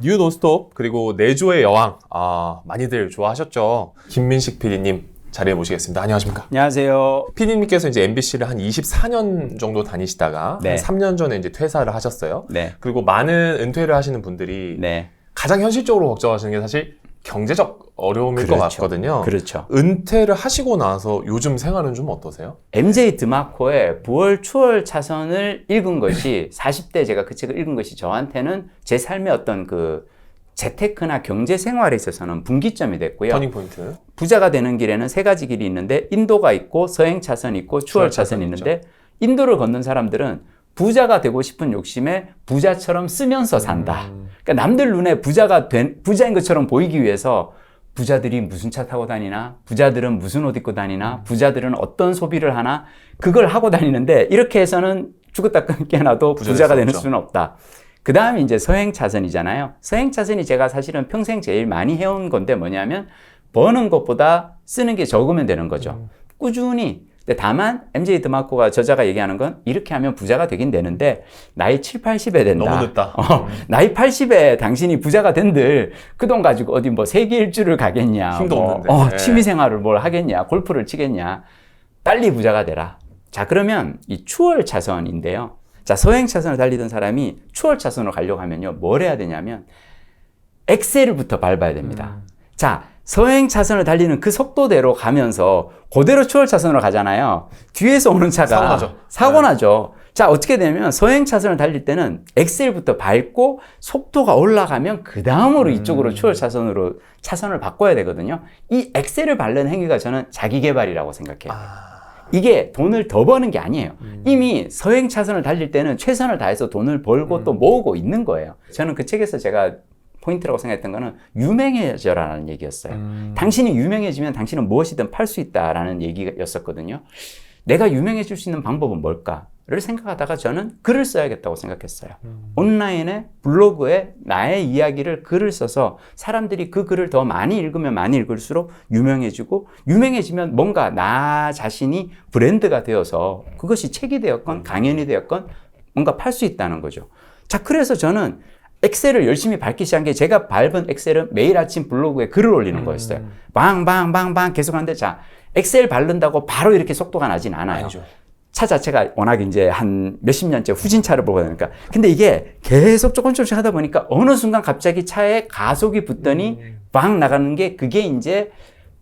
뉴 논스톱 그리고 내조의 여왕 많이들 좋아하셨죠. 김민식 PD님 자리에 모시겠습니다. 안녕하십니까? 안녕하세요. PD님께서 이제 MBC를 한 24년 정도 다니시다가 네. 한 3년 전에 이제 퇴사를 하셨어요. 네. 그리고 많은 은퇴를 하시는 분들이 네. 가장 현실적으로 걱정하시는 게 사실 경제적 어려움일 것 같거든요. 그렇죠. 은퇴를 하시고 나서 요즘 생활은 좀 어떠세요? MJ 드마코의 부월 추월 차선을 읽은 것이 40대 제가 그 책을 읽은 것이 저한테는 제 삶의 어떤 그 재테크나 경제 생활에 있어서는 분기점이 됐고요. 터닝 포인트. 부자가 되는 길에는 세 가지 길이 있는데 인도가 있고 서행 차선이 있고 추월 차선이 있는데 인도를 걷는 사람들은 부자가 되고 싶은 욕심에 부자처럼 쓰면서 산다. 그러니까 남들 눈에 부자인 것처럼 보이기 위해서 부자들이 무슨 차 타고 다니나, 부자들은 무슨 옷 입고 다니나, 부자들은 어떤 소비를 하나, 그걸 하고 다니는데 이렇게 해서는 죽었다 깨어나도 부자가 되는 수는 없다. 그 다음에 이제 서행 차선이잖아요. 서행 차선이 제가 사실은 평생 제일 많이 해온 건데 뭐냐면 버는 것보다 쓰는 게 적으면 되는 거죠. 꾸준히. 근데 다만 MJ 드마코가 저자가 얘기하는 건 이렇게 하면 부자가 되긴 되는데 나이 7, 80에 된다. 너무 늦다. 나이 80에 당신이 부자가 된들 그 돈 가지고 어디 뭐 세계 일주를 가겠냐. 힘도 없는데. 취미생활을 뭘 하겠냐. 골프를 치겠냐. 빨리 부자가 되라. 자, 그러면 이 추월 차선인데요. 자, 서행 차선을 달리던 사람이 추월 차선으로 가려고 하면요. 뭘 해야 되냐면 엑셀부터 밟아야 됩니다. 자, 서행 차선을 달리는 그 속도대로 가면서 그대로 추월 차선으로 가잖아요. 뒤에서 오는 차가 사고 나죠. 자, 어떻게 되면 서행 차선을 달릴 때는 엑셀부터 밟고 속도가 올라가면 그 다음으로 이쪽으로 추월 차선으로 차선을 바꿔야 되거든요. 이 엑셀을 밟는 행위가 저는 자기 개발이라고 생각해요. 이게 돈을 더 버는 게 아니에요. 이미 서행 차선을 달릴 때는 최선을 다해서 돈을 벌고 또 모으고 있는 거예요. 저는 그 책에서 제가 포인트라고 생각했던 거는 유명해져라는 얘기였어요. 당신이 유명해지면 당신은 무엇이든 팔 수 있다라는 얘기였었거든요. 내가 유명해질 수 있는 방법은 뭘까를 생각하다가 저는 글을 써야겠다고 생각했어요. 온라인에 블로그에 나의 이야기를 글을 써서 사람들이 그 글을 더 많이 읽으면 많이 읽을수록 유명해지고 유명해지면 뭔가 나 자신이 브랜드가 되어서 그것이 책이 되었건 강연이 되었건 뭔가 팔 수 있다는 거죠. 자, 그래서 저는 엑셀을 열심히 밟기 시작한 게 제가 밟은 엑셀은 매일 아침 블로그에 글을 올리는 거였어요. 방방방방 계속 하는데 자, 엑셀 밟는다고 바로 이렇게 속도가 나진 않아요. 아니죠. 차 자체가 워낙 이제 한 몇십 년째 후진차를 보다 보니까. 근데 이게 계속 조금씩 하다 보니까 어느 순간 갑자기 차에 가속이 붙더니 방 나가는 게 그게 이제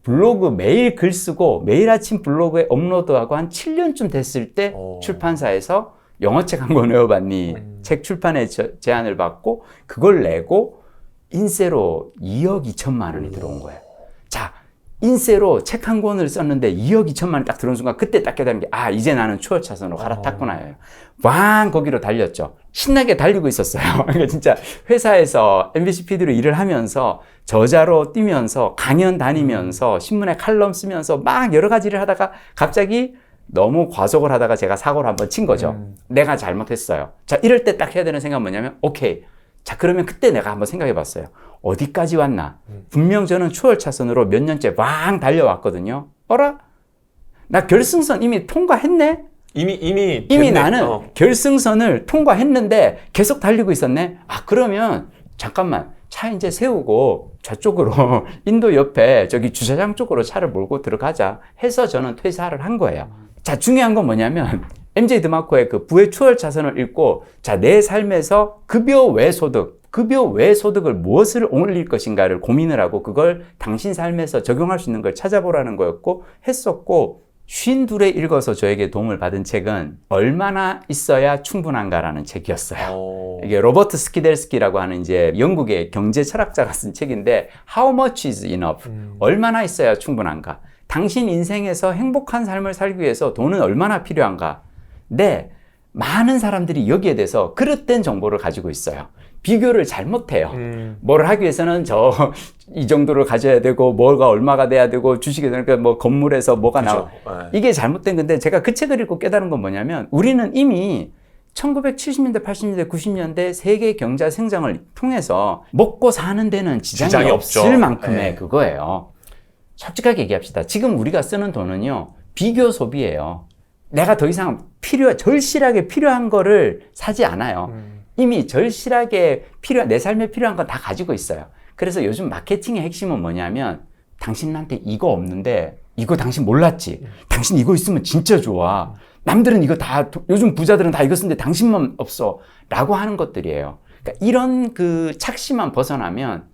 블로그 매일 글 쓰고 매일 아침 블로그에 업로드하고 한 7년쯤 됐을 때 출판사에서 영어책 한 권 외워봤니? 책 출판에 제안을 받고 그걸 내고 인세로 2억 2천만 원이 들어온 거예요. 자, 인세로 책 한 권을 썼는데 2억 2천만 원이 딱 들어온 순간 그때 딱 깨달은 게 이제 나는 추월 차선으로 갈아탔구나. 왕 거기로 달렸죠. 신나게 달리고 있었어요. 그러니까 진짜 회사에서 MBC PD로 일을 하면서 저자로 뛰면서 강연 다니면서 신문에 칼럼 쓰면서 막 여러 가지 일을 하다가 갑자기 너무 과속을 하다가 제가 사고를 한번 친 거죠. 내가 잘못했어요. 자, 이럴 때 딱 해야 되는 생각은 뭐냐면 오케이. 자, 그러면 그때 내가 한번 생각해 봤어요. 어디까지 왔나? 분명 저는 추월 차선으로 몇 년째 왕 달려왔거든요. 어라? 나 결승선 이미 통과했네? 이미 나는 결승선을 통과했는데 계속 달리고 있었네? 그러면 잠깐만. 차 이제 세우고 저쪽으로 인도 옆에 저기 주차장 쪽으로 차를 몰고 들어가자 해서 저는 퇴사를 한 거예요. 자, 중요한 건 뭐냐면 MJ 드마코의 그 부의 추월 차선을 읽고 자, 내 삶에서 급여 외 소득을 무엇을 올릴 것인가를 고민을 하고 그걸 당신 삶에서 적용할 수 있는 걸 찾아보라는 거였고 했었고 52에 읽어서 저에게 도움을 받은 책은 얼마나 있어야 충분한가라는 책이었어요. 이게 로버트 스키델스키라고 하는 이제 영국의 경제 철학자가 쓴 책인데 How much is enough? 얼마나 있어야 충분한가? 당신 인생에서 행복한 삶을 살기 위해서 돈은 얼마나 필요한가? 네, 많은 사람들이 여기에 대해서 그릇된 정보를 가지고 있어요. 비교를 잘못해요. 뭘 하기 위해서는 이 정도를 가져야 되고 뭐가 얼마가 돼야 되고 주식에 그러니까 뭐 건물에서 뭐가 나와. 이게 잘못된 건데 제가 그 책을 읽고 깨달은 건 뭐냐면 우리는 이미 1970년대, 80년대, 90년대 세계 경제 성장을 통해서 먹고 사는 데는 지장이 없을 만큼의 그거예요. 솔직하게 얘기합시다. 지금 우리가 쓰는 돈은요. 비교 소비예요. 내가 더 이상 절실하게 필요한 거를 사지 않아요. 이미 절실하게 내 삶에 필요한 건 다 가지고 있어요. 그래서 요즘 마케팅의 핵심은 뭐냐면 당신한테 이거 없는데 이거 당신 몰랐지? 당신 이거 있으면 진짜 좋아. 남들은 이거 다, 요즘 부자들은 다 이거 쓰는데 당신만 없어. 라고 하는 것들이에요. 그러니까 이런 그 착시만 벗어나면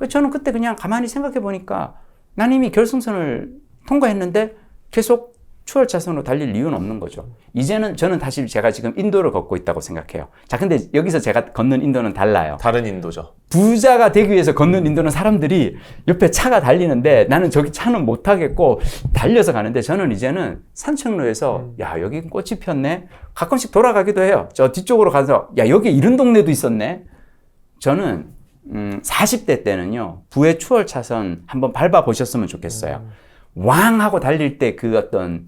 저는 그때 그냥 가만히 생각해 보니까 난 이미 결승선을 통과했는데 계속 추월차선으로 달릴 이유는 없는 거죠. 이제는 저는 사실 제가 지금 인도를 걷고 있다고 생각해요. 자, 근데 여기서 제가 걷는 인도는 달라요. 다른 인도죠. 부자가 되기 위해서 걷는 인도는 사람들이 옆에 차가 달리는데 나는 저기 차는 못 타겠고 달려서 가는데 저는 이제는 산책로에서 야, 여기 꽃이 폈네. 가끔씩 돌아가기도 해요. 저 뒤쪽으로 가서 야, 여기 이런 동네도 있었네. 저는 40대 때는요. 부의 추월 차선 한번 밟아 보셨으면 좋겠어요. 왕 하고 달릴 때 그 어떤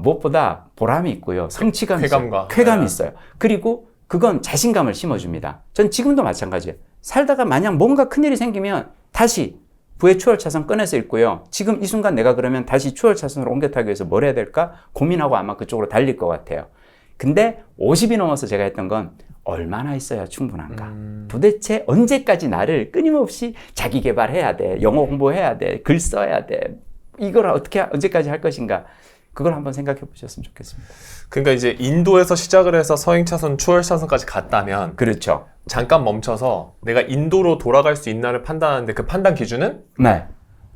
무엇보다 보람이 있고요. 성취감이 쾌감이 있어요. 그리고 그건 자신감을 심어줍니다. 전 지금도 마찬가지예요. 살다가 만약 뭔가 큰일이 생기면 다시 부의 추월 차선 꺼내서 읽고요. 지금 이 순간 내가 그러면 다시 추월 차선으로 옮겨 타기 위해서 뭘 해야 될까? 고민하고 아마 그쪽으로 달릴 것 같아요. 근데 50이 넘어서 제가 했던 건 얼마나 있어야 충분한가? 도대체 언제까지 나를 끊임없이 자기 개발해야 돼? 영어 공부해야 돼? 글 써야 돼? 이걸 언제까지 할 것인가? 그걸 한번 생각해 보셨으면 좋겠습니다. 그러니까 이제 인도에서 시작을 해서 서행차선, 추월차선까지 갔다면 그렇죠. 잠깐 멈춰서 내가 인도로 돌아갈 수 있나를 판단하는데 그 판단 기준은 네.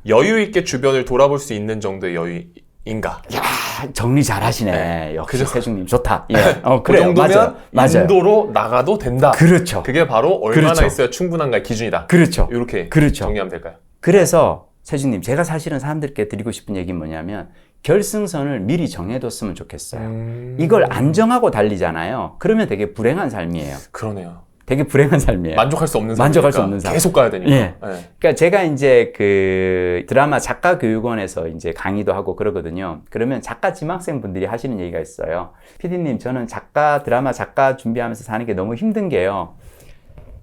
여유 있게 주변을 돌아볼 수 있는 정도의 여유인가? 야, 정리 잘하시네. 네. 역시 그죠? 세중님 좋다. 예. 그 그래요. 정도면 맞아요. 인도로 나가도 된다. 그렇죠. 그게 바로 얼마나 그렇죠. 있어야 충분한가의 기준이다. 그렇죠. 이렇게 그렇죠. 정리하면 될까요? 그래서 세중님, 제가 사실은 사람들께 드리고 싶은 얘기는 뭐냐면 결승선을 미리 정해뒀으면 좋겠어요. 이걸 안 정하고 달리잖아요. 그러면 되게 불행한 삶이에요. 그러네요. 되게 불행한 삶이에요. 만족할 수 없는 삶. 만족할 수 없는 삶. 계속 가야 되니까. 예. 네. 그러니까 제가 이제 그 드라마 작가교육원에서 이제 강의도 하고 그러거든요. 그러면 작가 지망생 분들이 하시는 얘기가 있어요. PD님, 저는 드라마 작가 준비하면서 사는 게 너무 힘든 게요.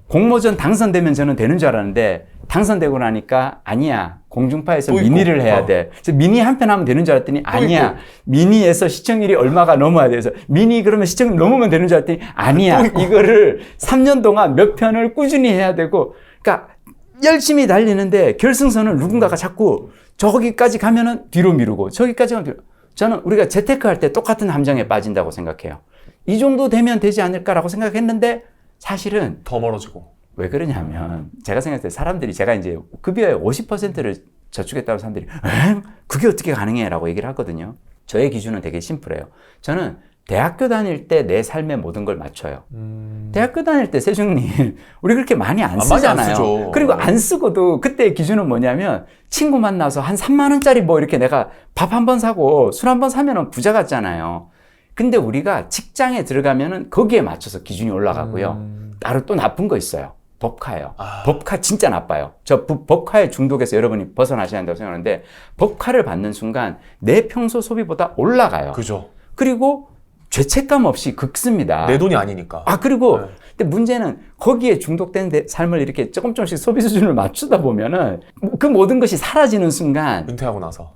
공모전 당선되면 저는 되는 줄 알았는데 당선되고 나니까 아니야. 공중파에서 미니를 해야 돼. 그래서 미니 한 편 하면 되는 줄 알았더니 아니야. 미니에서 시청률이 얼마가 넘어야 돼서 미니 그러면 시청률 넘으면 되는 줄 알았더니 아니야. 이거를 3년 동안 몇 편을 꾸준히 해야 되고 그러니까 열심히 달리는데 결승선을 누군가가 자꾸 저기까지 가면은 뒤로 미루고 저기까지 가면 뒤로. 저는 우리가 재테크 할 때 똑같은 함정에 빠진다고 생각해요. 이 정도 되면 되지 않을까라고 생각했는데 사실은 더 멀어지고. 왜 그러냐면 제가 생각할 때 사람들이 제가 이제 급여의 50%를 저축했다는 사람들이 그게 어떻게 가능해? 라고 얘기를 하거든요. 저의 기준은 되게 심플해요. 저는 대학교 다닐 때 내 삶의 모든 걸 맞춰요. 대학교 다닐 때 세중님 우리 그렇게 많이 안 쓰잖아요. 많이 안 쓰죠. 그리고 안 쓰고도 그때의 기준은 뭐냐면 친구 만나서 한 3만 원짜리 뭐 이렇게 내가 밥 한 번 사고 술 한 번 사면은 부자 같잖아요. 근데 우리가 직장에 들어가면은 거기에 맞춰서 기준이 올라가고요. 따로 또 나쁜 거 있어요. 법카예요. 법카 진짜 나빠요. 저 법카의 중독에서 여러분이 벗어나셔야 한다고 생각하는데 법카를 받는 순간 내 평소 소비보다 올라가요. 그죠. 그리고 죄책감 없이 극습니다. 내 돈이 아니니까. 그리고 네. 근데 문제는 거기에 중독된 삶을 이렇게 조금씩 소비 수준을 맞추다 보면은 그 모든 것이 사라지는 순간 은퇴하고 나서.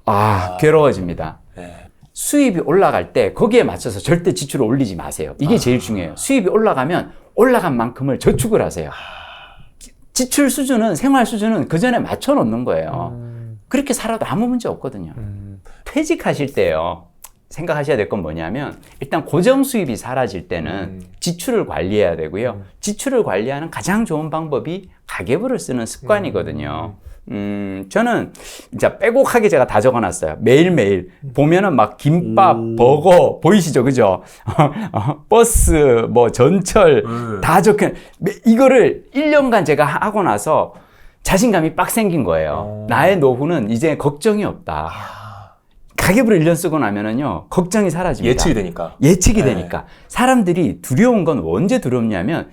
괴로워집니다. 네. 수입이 올라갈 때 거기에 맞춰서 절대 지출을 올리지 마세요. 이게 제일 중요해요. 수입이 올라가면 올라간 만큼을 저축을 하세요. 지출 수준은 생활 수준은 그 전에 맞춰 놓는 거예요. 그렇게 살아도 아무 문제 없거든요. 퇴직하실 때요. 생각하셔야 될 건 뭐냐면 일단 고정 수입이 사라질 때는 지출을 관리해야 되고요. 지출을 관리하는 가장 좋은 방법이 가계부를 쓰는 습관이거든요. 저는 진짜 빼곡하게 제가 다 적어놨어요. 매일매일 보면은 막 김밥, 버거 보이시죠, 그죠? 버스, 뭐 전철 다 적혀. 이거를 1년간 제가 하고 나서 자신감이 빡 생긴 거예요. 나의 노후는 이제 걱정이 없다. 가계부를 1년 쓰고 나면은요, 걱정이 사라집니다. 예측이 되니까. 예측이 되니까. 사람들이 두려운 건 언제 두렵냐면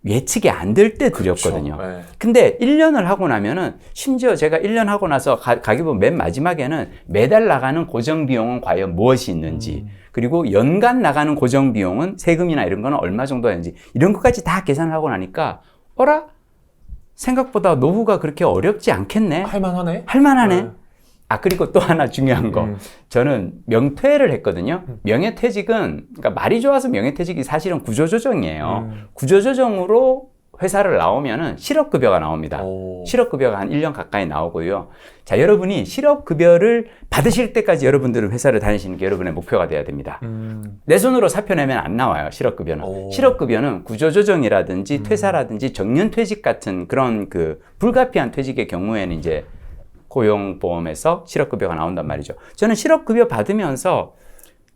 예측이 안 될 때 두렵거든요. 그렇죠. 네. 근데 1년을 하고 나면은 심지어 제가 1년 하고 나서 가계부 맨 마지막에는 매달 나가는 고정 비용은 과연 무엇이 있는지 그리고 연간 나가는 고정 비용은 세금이나 이런 거는 얼마 정도 되는지 이런 것까지 다 계산을 하고 나니까 생각보다 노후가 그렇게 어렵지 않겠네. 할만하네. 할만하네. 그리고 또 하나 중요한 거. 저는 명퇴를 했거든요. 명예퇴직은, 그러니까 말이 좋아서 명예퇴직이 사실은 구조조정이에요. 구조조정으로 회사를 나오면은 실업급여가 나옵니다. 실업급여가 한 1년 가까이 나오고요. 자, 여러분이 실업급여를 받으실 때까지 여러분들은 회사를 다니시는 게 여러분의 목표가 돼야 됩니다. 내 손으로 사표 내면 안 나와요, 실업급여는. 실업급여는 구조조정이라든지 퇴사라든지 정년퇴직 같은 그런 그 불가피한 퇴직의 경우에는 이제 고용보험에서 실업급여가 나온단 말이죠. 저는 실업급여 받으면서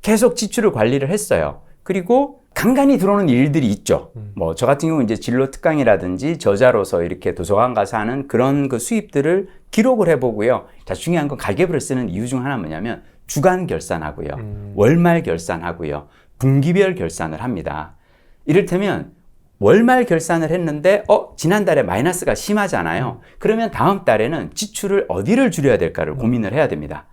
계속 지출을 관리를 했어요. 그리고 간간히 들어오는 일들이 있죠. 뭐, 저 같은 경우는 이제 진로 특강이라든지 저자로서 이렇게 도서관 가서 하는 그런 그 수입들을 기록을 해보고요. 자, 중요한 건 가계부를 쓰는 이유 중 하나는 뭐냐면 주간 결산하고요. 월말 결산하고요. 분기별 결산을 합니다. 이를테면 월말 결산을 했는데 지난달에 마이너스가 심하잖아요. 그러면 다음 달에는 지출을 어디를 줄여야 될까를 고민을 해야 됩니다.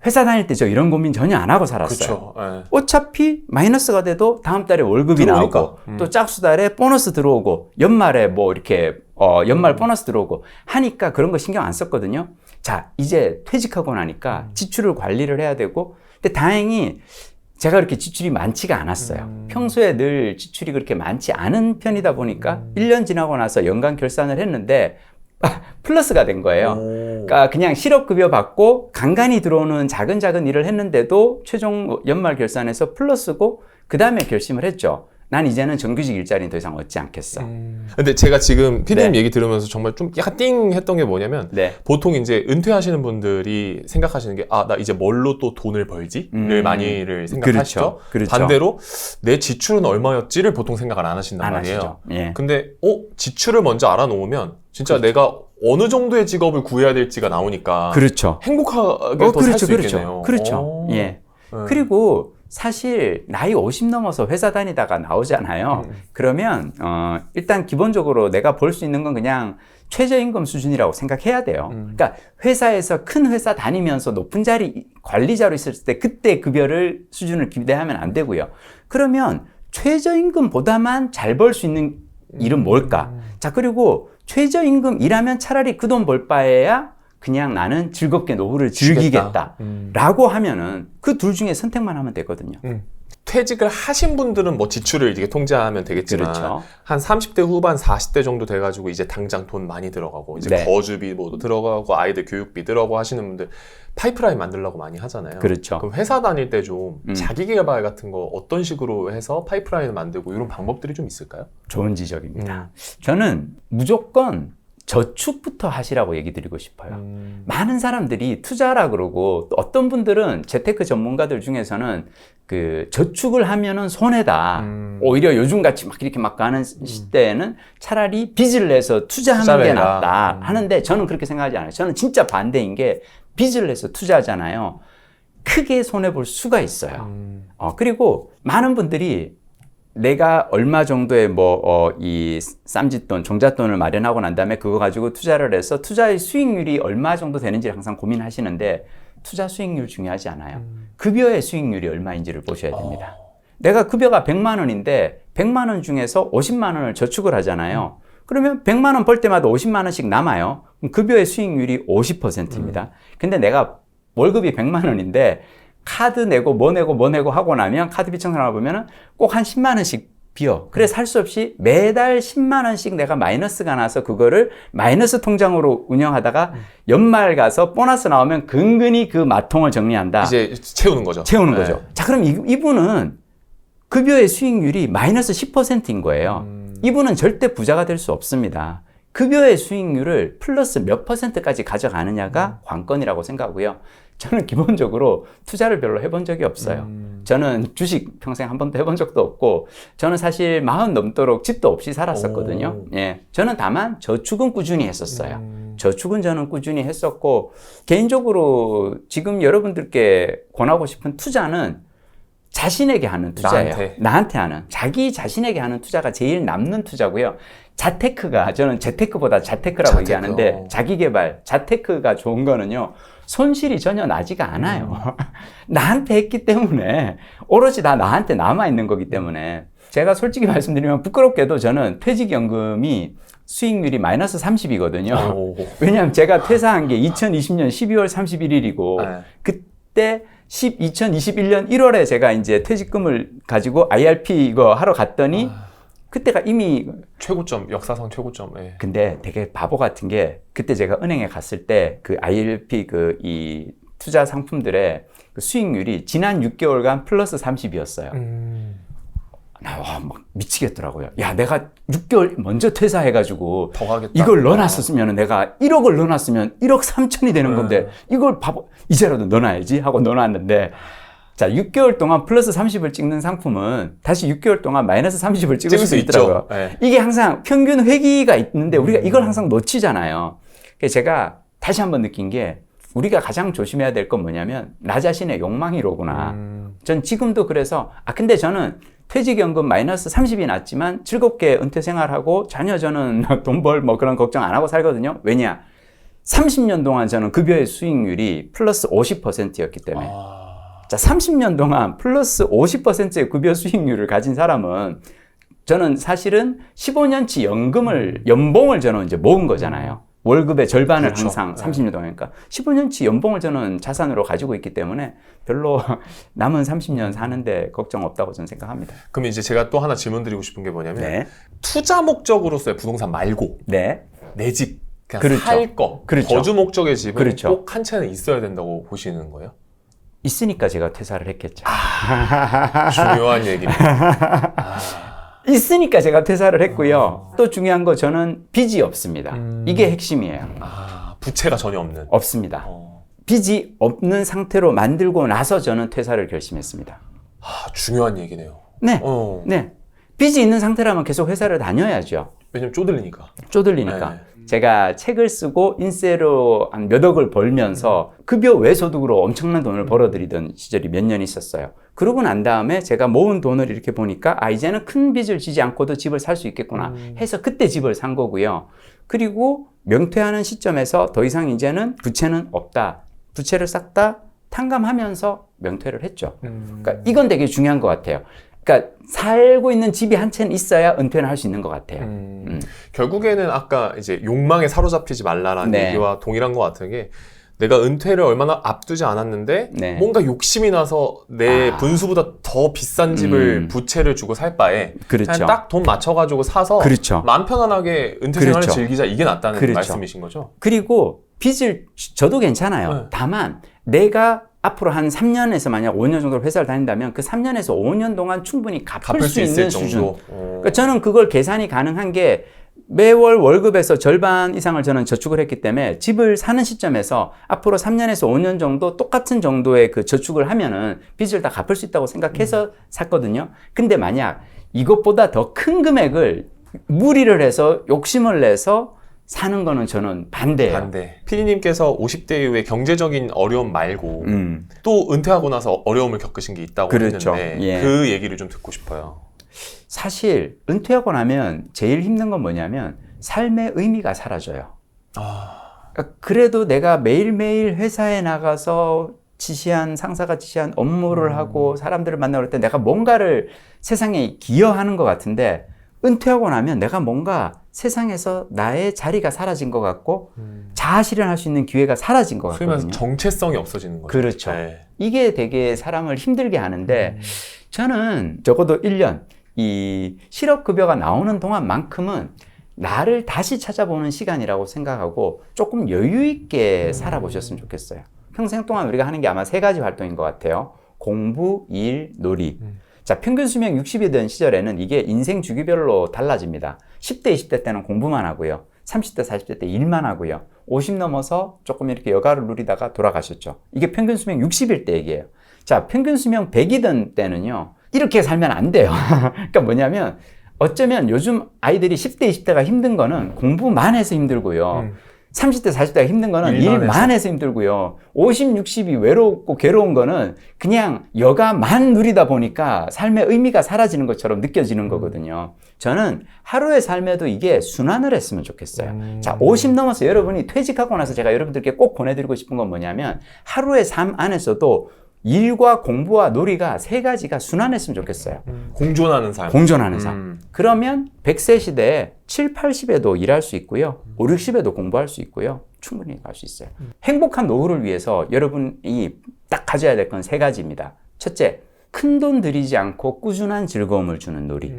회사 다닐 때 저 이런 고민 전혀 안 하고 살았어요. 네. 어차피 마이너스가 돼도 다음 달에 월급이 들어오니까. 나오고 또 짝수달에 보너스 들어오고 연말에 뭐 이렇게 연말 보너스 들어오고 하니까 그런 거 신경 안 썼거든요. 자, 이제 퇴직하고 나니까 지출을 관리를 해야 되고, 근데 다행히 제가 그렇게 지출이 많지가 않았어요. 평소에 늘 지출이 그렇게 많지 않은 편이다 보니까 1년 지나고 나서 연간 결산을 했는데 플러스가 된 거예요. 그러니까 그냥 실업급여 받고 간간히 들어오는 작은 일을 했는데도 최종 연말 결산에서 플러스고, 그 다음에 결심을 했죠. 난 이제는 정규직 일자리는 더 이상 얻지 않겠어. 근데 제가 지금 피디님 네. 얘기 들으면서 정말 좀 약간 띵 했던 게 뭐냐면, 네. 보통 이제 은퇴하시는 분들이 생각하시는 게, 나 이제 뭘로 또 돈을 벌지를 많이를 생각하시죠. 그렇죠. 반대로 내 지출은 얼마였지를 보통 생각을 안 하신단 안 말이에요. 하시죠. 예. 근데 지출을 먼저 알아놓으면 진짜 내가 어느 정도의 직업을 구해야 될지가 나오니까 그렇죠. 행복하게 더 살 수 있겠네요. 그렇죠. 예. 그리고 사실 나이 50 넘어서 회사 다니다가 나오잖아요. 그러면 일단 기본적으로 내가 벌 수 있는 건 그냥 최저임금 수준이라고 생각해야 돼요. 그러니까 회사에서 큰 회사 다니면서 높은 자리 관리자로 있을 때 그때 급여를 수준을 기대하면 안 되고요. 그러면 최저임금보다만 잘 벌 수 있는 일은 뭘까? 자, 그리고 최저임금 일하면 차라리 그 돈 벌 바에야 그냥 나는 즐겁게 노후를 즐기겠다 라고 하면은 그 둘 중에 선택만 하면 되거든요. 퇴직을 하신 분들은 뭐 지출을 이렇게 통제하면 되겠지만, 그렇죠. 한 30대 후반 40대 정도 돼가지고 이제 당장 돈 많이 들어가고 이제 네. 거주비 뭐 들어가고 아이들 교육비 들어가고 하시는 분들 파이프라인 만들려고 많이 하잖아요. 그렇죠. 그럼 회사 다닐 때 좀 자기 개발 같은 거 어떤 식으로 해서 파이프라인을 만들고 이런 방법들이 좀 있을까요? 좋은 지적입니다. 저는 무조건 저축부터 하시라고 얘기 드리고 싶어요. 많은 사람들이 투자라 그러고, 또 어떤 분들은 재테크 전문가들 중에서는 그 저축을 하면은 손해다. 오히려 요즘같이 막 이렇게 막 가는 시대에는 차라리 빚을 내서 투자하는 게 낫다 하는데, 저는 그렇게 생각하지 않아요. 저는 진짜 반대인 게, 빚을 내서 투자하잖아요. 크게 손해볼 수가 있어요. 그리고 많은 분들이 내가 얼마 정도의 이 쌈짓돈, 종잣돈을 마련하고 난 다음에 그거 가지고 투자를 해서 투자의 수익률이 얼마 정도 되는지를 항상 고민하시는데, 투자 수익률 중요하지 않아요. 급여의 수익률이 얼마인지를 보셔야 됩니다. 내가 급여가 100만 원인데 100만 원 중에서 50만 원을 저축을 하잖아요. 그러면 100만 원 벌 때마다 50만 원씩 남아요. 그럼 급여의 수익률이 50%입니다. 근데 내가 월급이 100만 원인데 카드 내고 뭐 내고 하고 나면 카드비 청산하고 보면은 꼭 한 10만 원씩 비어. 그래서 할 수 없이 매달 10만 원씩 내가 마이너스가 나서 그거를 마이너스 통장으로 운영하다가 연말 가서 보너스 나오면 근근히 그 마통을 정리한다. 이제 채우는 거죠. 채우는 네. 거죠. 자, 그럼 이분은 급여의 수익률이 마이너스 10%인 거예요. 이분은 절대 부자가 될 수 없습니다. 급여의 수익률을 플러스 몇 %까지 가져가느냐가 관건이라고 생각하고요. 저는 기본적으로 투자를 별로 해본 적이 없어요. 저는 주식 평생 한 번도 해본 적도 없고, 저는 사실 40 넘도록 집도 없이 살았었거든요. 예, 저는 다만 저축은 꾸준히 했었어요. 저축은 저는 꾸준히 했었고, 개인적으로 지금 여러분들께 권하고 싶은 투자는 자신에게 하는 투자예요. 나한테 하는. 자기 자신에게 하는 투자가 제일 남는 투자고요. 자테크가, 저는 재테크보다 자테크라고 얘기하는데, 자기 개발, 자테크가 좋은 거는요, 손실이 전혀 나지가 않아요. 나한테 했기 때문에, 오로지 다 나한테 남아있는 거기 때문에. 제가 솔직히 말씀드리면 부끄럽게도 저는 퇴직연금이 수익률이 마이너스 30이거든요. 오. 왜냐하면 제가 퇴사한 게 2020년 12월 31일이고 네. 그때 2021년 1월에 제가 이제 퇴직금을 가지고 IRP 이거 하러 갔더니 그때가 이미 최고점, 역사상 최고점. 예. 근데 되게 바보 같은 게 그때 제가 은행에 갔을 때 그 IRP 그 이 투자 상품들의 그 수익률이 지난 6개월간 플러스 30이었어요. 나 막 미치겠더라고요. 야, 내가 6개월 먼저 퇴사해가지고 더 가겠다. 이걸 넣어놨었으면 내가 1억을 넣어놨으면 1억 3천이 되는 건데 이걸 바보 이제라도 넣어놔야지 하고 넣어놨는데 자 6개월 동안 플러스 30을 찍는 상품은 다시 6개월 동안 마이너스 30을 찍을 수 있더라고요. 네. 이게 항상 평균 회귀가 있는데 우리가 이걸 항상 놓치잖아요. 그래서 제가 다시 한번 느낀 게 우리가 가장 조심해야 될 건 뭐냐면 나 자신의 욕망이로구나. 전 지금도 그래서 근데 저는 퇴직연금 마이너스 30이 났지만 즐겁게 은퇴 생활하고 자녀 저는 돈 벌 뭐 그런 걱정 안 하고 살거든요. 왜냐? 30년 동안 저는 급여의 수익률이 플러스 50%였기 때문에. 자, 30년 동안 플러스 50%의 급여 수익률을 가진 사람은 저는 사실은 15년치 연봉을 저는 이제 모은 거잖아요. 월급의 절반을 그렇죠. 항상 30년 동안 하니까 15년치 연봉을 저는 자산으로 가지고 있기 때문에 별로 남은 30년 사는데 걱정 없다고 저는 생각합니다. 그럼 이제 제가 또 하나 질문 드리고 싶은 게 뭐냐면 네. 투자 목적으로서의 부동산 말고 네. 내 집 그냥 그렇죠. 살 거, 그렇죠. 거주 목적의 집은 그렇죠. 꼭 한 채는 있어야 된다고 보시는 거예요? 있으니까 제가 퇴사를 했겠죠. 중요한 얘기입니다. 있으니까 제가 퇴사를 했고요. 또 중요한 거 저는 빚이 없습니다. 이게 핵심이에요. 부채가 전혀 없는. 없습니다. 빚이 없는 상태로 만들고 나서 저는 퇴사를 결심했습니다. 중요한 얘기네요. 네. 네. 빚이 있는 상태라면 계속 회사를 다녀야죠. 왜냐면 쪼들리니까. 쪼들리니까. 네. 제가 책을 쓰고 인세로 한 몇 억을 벌면서 급여 외 소득으로 엄청난 돈을 벌어들이던 시절이 몇 년 있었어요. 그러고 난 다음에 제가 모은 돈을 이렇게 보니까 이제는 큰 빚을 지지 않고도 집을 살 수 있겠구나 해서 그때 집을 산 거고요. 그리고 명퇴하는 시점에서 더 이상 이제는 부채는 없다. 부채를 싹 다 탕감하면서 명퇴를 했죠. 그러니까 이건 되게 중요한 것 같아요. 그러니까 살고 있는 집이 한 채는 있어야 은퇴는 할 수 있는 것 같아요. 결국에는 아까 이제 욕망에 사로잡히지 말라라는 네. 얘기와 동일한 것 같은 게 내가 은퇴를 얼마나 앞두지 않았는데 네. 뭔가 욕심이 나서 내 분수보다 더 비싼 집을 부채를 주고 살 바에 그렇죠. 그냥 딱 돈 맞춰가지고 사서 그렇죠. 마음 편안하게 은퇴 생활을 그렇죠. 즐기자 이게 낫다는 그렇죠. 말씀이신 거죠? 그리고 빚을 저도 괜찮아요. 네. 다만 내가 앞으로 한 3년에서 만약 5년 정도 회사를 다닌다면 그 3년에서 5년 동안 충분히 갚을 수 있는 있을 수준. 정도. 그러니까 저는 그걸 계산이 가능한 게 매월 월급에서 절반 이상을 저는 저축을 했기 때문에 집을 사는 시점에서 앞으로 3년에서 5년 정도 똑같은 정도의 그 저축을 하면은 빚을 다 갚을 수 있다고 생각해서 샀거든요. 근데 만약 이것보다 더 큰 금액을 무리를 해서 욕심을 내서 사는 거는 저는 반대예요. 반대. 피디님께서 50대 이후에 경제적인 어려움 말고 또 은퇴하고 나서 어려움을 겪으신 게 있다고 그렇죠. 했는데 예. 그 얘기를 좀 듣고 싶어요. 사실 은퇴하고 나면 제일 힘든 건 뭐냐면 삶의 의미가 사라져요. 그러니까 그래도 내가 매일매일 회사에 나가서 상사가 지시한 업무를 하고 사람들을 만나고 그럴 때 내가 뭔가를 세상에 기여하는 것 같은데 은퇴하고 나면 내가 뭔가 세상에서 나의 자리가 사라진 것 같고 자아 실현할 수 있는 기회가 사라진 것 소위 말해서 같거든요. 정체성이 없어지는 거죠. 그렇죠. 네. 이게 되게 사람을 힘들게 하는데 저는 적어도 1년 이 실업급여가 나오는 동안만큼은 나를 다시 찾아보는 시간이라고 생각하고 조금 여유 있게 살아보셨으면 좋겠어요. 평생 동안 우리가 하는 게 아마 3가지 활동인 것 같아요. 공부, 일, 놀이. 자, 평균 수명 60이 된 시절에는 이게 인생 주기별로 달라집니다. 10대, 20대 때는 공부만 하고요. 30대, 40대 때 일만 하고요. 50 넘어서 조금 이렇게 여가를 누리다가 돌아가셨죠. 이게 평균 수명 60일 때 얘기예요. 자, 평균 수명 100이던 때는요. 이렇게 살면 안 돼요. 그러니까 뭐냐면 어쩌면 요즘 아이들이 10대, 20대가 힘든 거는 공부만 해서 힘들고요. 30대, 40대가 힘든 거는 일만 해서 힘들고요. 50, 60이 외롭고 괴로운 거는 그냥 여가만 누리다 보니까 삶의 의미가 사라지는 것처럼 느껴지는 거거든요. 저는 하루의 삶에도 이게 순환을 했으면 좋겠어요. 자, 50 넘어서 여러분이 퇴직하고 나서 제가 여러분들께 꼭 보내드리고 싶은 건 뭐냐면 하루의 삶 안에서도 일과 공부와 놀이가 세 가지가 순환했으면 좋겠어요. 공존하는 삶. 공존하는 삶. 그러면 100세 시대에 7, 80에도 일할 수 있고요. 5, 60에도 공부할 수 있고요. 충분히 갈 수 있어요. 행복한 노후를 위해서 여러분이 딱 가져야 될 건 세 가지입니다. 첫째, 큰 돈 들이지 않고 꾸준한 즐거움을 주는 놀이.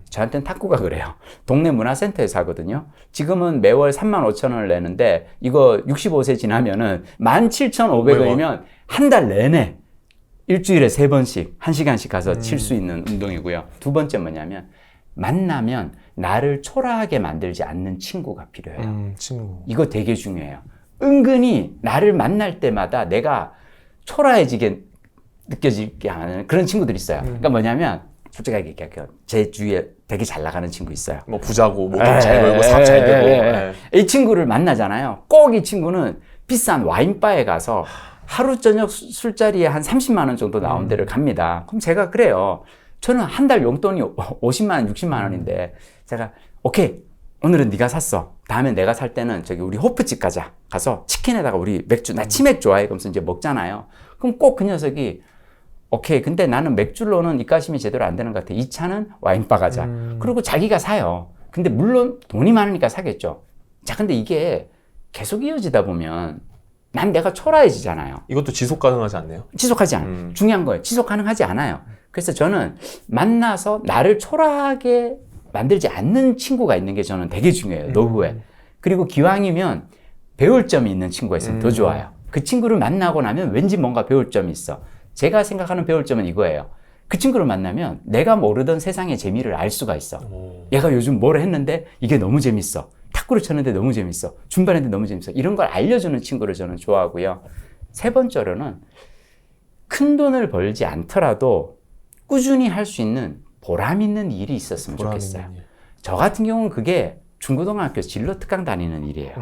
저한테는 탁구가 그래요. 동네 문화센터에서 하거든요. 지금은 매월 35,000원을 내는데 이거 65세 지나면은 17,500원이면 한 달 내내 일주일에 3번씩 1시간씩 가서 칠 수 있는 운동이고요. 두 번째 뭐냐면 만나면 나를 초라하게 만들지 않는 친구가 필요해요. 친구. 이거 되게 중요해요. 은근히 나를 만날 때마다 내가 초라해지게 느껴지게 하는 그런 친구들이 있어요. 그러니까 뭐냐면 솔직하게 얘기할게요. 제 주위에 되게 잘 나가는 친구 있어요. 뭐 부자고 뭐 돈 잘 벌고 사업 잘 되고. 이 친구를 만나잖아요. 꼭 이 친구는 비싼 와인바에 가서 하루 저녁 술자리에 한 30만 원 정도 나온 데를 갑니다. 그럼 제가 그래요. 저는 한 달 용돈이 50만 원, 60만 원인데 제가 오케이 오늘은 네가 샀어. 다음에 내가 살 때는 저기 우리 호프집 가자. 가서 치킨에다가 우리 맥주, 나 치맥 좋아해. 그러면서 이제 먹잖아요. 그럼 꼭 그 녀석이 오케이 근데 나는 맥주로는 입가심이 제대로 안 되는 것 같아. 이 차는 와인바 가자. 그리고 자기가 사요. 근데 물론 돈이 많으니까 사겠죠. 자 근데 이게 계속 이어지다 보면 난 내가 초라해지잖아요. 이것도 지속 가능하지 않네요. 지속하지 않아요. 중요한 거예요. 지속 가능하지 않아요. 그래서 저는 만나서 나를 초라하게 만들지 않는 친구가 있는 게 저는 되게 중요해요. 노후에. 그리고 기왕이면 배울 점이 있는 친구가 있으면 더 좋아요. 그 친구를 만나고 나면 왠지 뭔가 배울 점이 있어. 제가 생각하는 배울 점은 이거예요. 그 친구를 만나면 내가 모르던 세상의 재미를 알 수가 있어. 얘가 요즘 뭘 했는데 이게 너무 재밌어. 탁구를 쳤는데 너무 재밌어. 줌바했는데 너무 재밌어. 이런 걸 알려주는 친구를 저는 좋아하고요. 세 번째로는 큰 돈을 벌지 않더라도 꾸준히 할 수 있는 보람 있는 일이 있었으면 좋겠어요. 저 같은 경우는 그게 중고등학교 진로 특강 다니는 일이에요.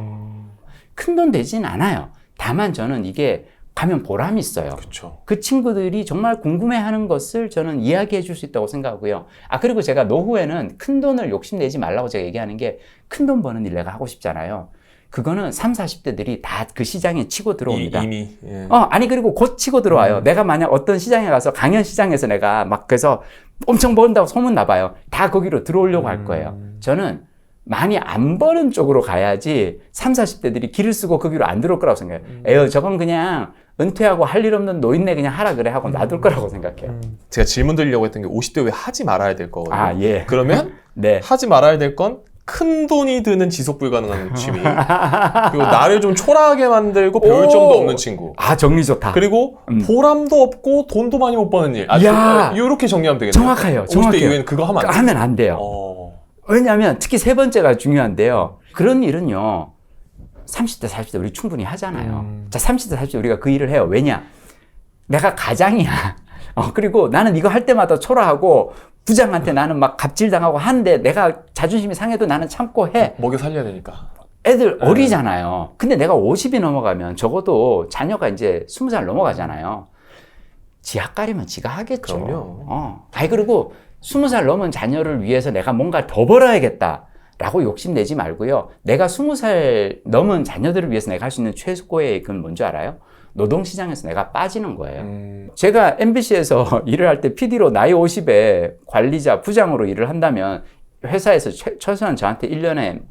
큰 돈 되진 않아요. 다만 저는 이게 가면 보람이 있어요. 그쵸. 그 친구들이 정말 궁금해하는 것을 저는 이야기해 줄 수 있다고 생각하고요. 아 그리고 제가 노후에는 큰 돈을 욕심내지 말라고 제가 얘기하는 게 큰 돈 버는 일 내가 하고 싶잖아요. 그거는 30, 40대들이 다 그 시장에 치고 들어옵니다. 이미. 예. 아니 그리고 곧 치고 들어와요. 내가 만약 어떤 시장에 가서 강연 시장에서 내가 막 그래서 엄청 번다고 소문 나봐요. 다 거기로 들어오려고 할 거예요. 저는 많이 안 버는 쪽으로 가야지 30, 40대들이 길을 쓰고 거기로 안 들어올 거라고 생각해요. 에휴 저건 그냥 은퇴하고 할 일 없는 노인네 그냥 하라 그래 하고 놔둘 거라고 생각해요. 제가 질문 드리려고 했던 게 50대 후에 하지 말아야 될 거거든요. 아, 예. 그러면 네. 하지 말아야 될 건 큰 돈이 드는 지속 불가능한 취미. 그리고 나를 좀 초라하게 만들고 배울 점도 없는 친구. 아, 정리 좋다. 그리고 보람도 없고 돈도 많이 못 버는 일. 야. 이렇게 정리하면 되겠네요. 정확해요. 50대 이후에는 그거 하면 안 돼요. 하면 안 돼요. 왜냐하면 특히 세 번째가 중요한데요. 그런 일은요. 30대, 40대 우리 충분히 하잖아요. 자, 30대, 40대 우리가 그 일을 해요. 왜냐? 내가 가장이야. 그리고 나는 이거 할 때마다 초라하고 부장한테 나는 막 갑질당하고 하는데 내가 자존심이 상해도 나는 참고 해. 먹여 살려야 되니까. 애들 어리잖아요. 근데 내가 50이 넘어가면 적어도 자녀가 이제 20살 넘어가잖아요. 지 학가리면 지가 하겠죠. 그럼요. 아니, 그리고 20살 넘은 자녀를 위해서 내가 뭔가 더 벌어야겠다. 라고 욕심내지 말고요. 내가 20살 넘은 자녀들을 위해서 내가 할 수 있는 최고의 그건 뭔지 알아요? 노동시장에서 내가 빠지는 거예요. 제가 MBC에서 일을 할 때 PD로 나이 50에 관리자, 부장으로 일을 한다면 회사에서 최소한 저한테 1년에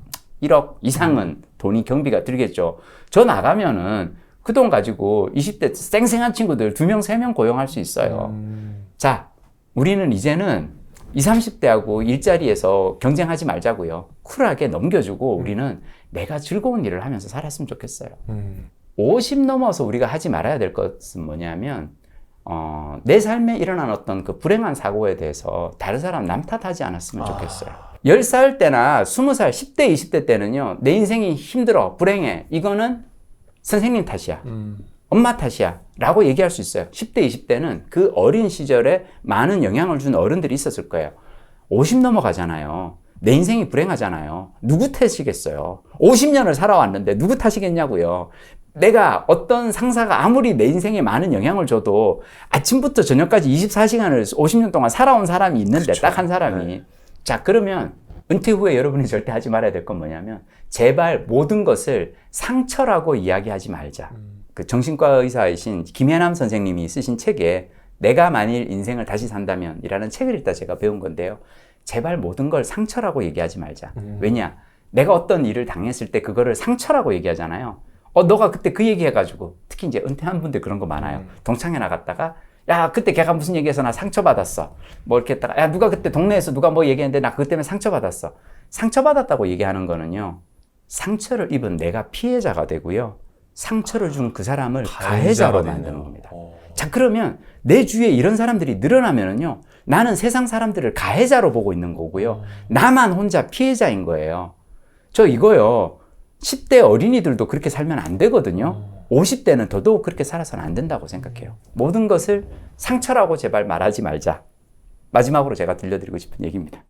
1억 이상은 돈이 경비가 들겠죠. 저 나가면은 그 돈 가지고 20대 쌩쌩한 친구들 2명, 3명 고용할 수 있어요. 자, 우리는 이제는 20, 30대하고 일자리에서 경쟁하지 말자고요. 쿨하게 넘겨주고 우리는 내가 즐거운 일을 하면서 살았으면 좋겠어요. 50 넘어서 우리가 하지 말아야 될 것은 뭐냐면 내 삶에 일어난 어떤 그 불행한 사고에 대해서 다른 사람 남 탓하지 않았으면 좋겠어요. 10살 때나 20살, 10대, 20대 때는요. 내 인생이 힘들어, 불행해. 이거는 선생님 탓이야. 엄마 탓이야. 라고 얘기할 수 있어요. 10대, 20대는 그 어린 시절에 많은 영향을 준 어른들이 있었을 거예요. 50 넘어가잖아요. 내 인생이 불행하잖아요. 누구 탓이겠어요? 50년을 살아왔는데 누구 탓이겠냐고요. 내가 어떤 상사가 아무리 내 인생에 많은 영향을 줘도 아침부터 저녁까지 24시간을 50년 동안 살아온 사람이 있는데 딱 한 사람이. 네. 자, 그러면 은퇴 후에 여러분이 절대 하지 말아야 될 건 뭐냐면 제발 모든 것을 상처라고 이야기하지 말자. 그 정신과 의사이신 김혜남 선생님이 쓰신 책에 내가 만일 인생을 다시 산다면 이라는 책을 읽다 제가 배운 건데요. 제발 모든 걸 상처라고 얘기하지 말자. 왜냐? 내가 어떤 일을 당했을 때 그거를 상처라고 얘기하잖아요. 너가 그때 그 얘기 해가지고, 특히 이제 은퇴한 분들 그런 거 많아요. 동창회 나갔다가, 야, 그때 걔가 무슨 얘기해서 나 상처받았어. 뭐 이렇게 했다가, 야, 누가 그때 동네에서 누가 뭐 얘기했는데 나 그것 때문에 상처받았어. 상처받았다고 얘기하는 거는요, 상처를 입은 내가 피해자가 되고요, 상처를 준 그 사람을 가해자로 만드는 겁니다. 자, 그러면 내 주위에 이런 사람들이 늘어나면은요, 나는 세상 사람들을 가해자로 보고 있는 거고요, 나만 혼자 피해자인 거예요. 저 이거요, 10대 어린이들도 그렇게 살면 안 되거든요. 50대는 더더욱 그렇게 살아서는 안 된다고 생각해요. 모든 것을 상처라고 제발 말하지 말자. 마지막으로 제가 들려드리고 싶은 얘기입니다.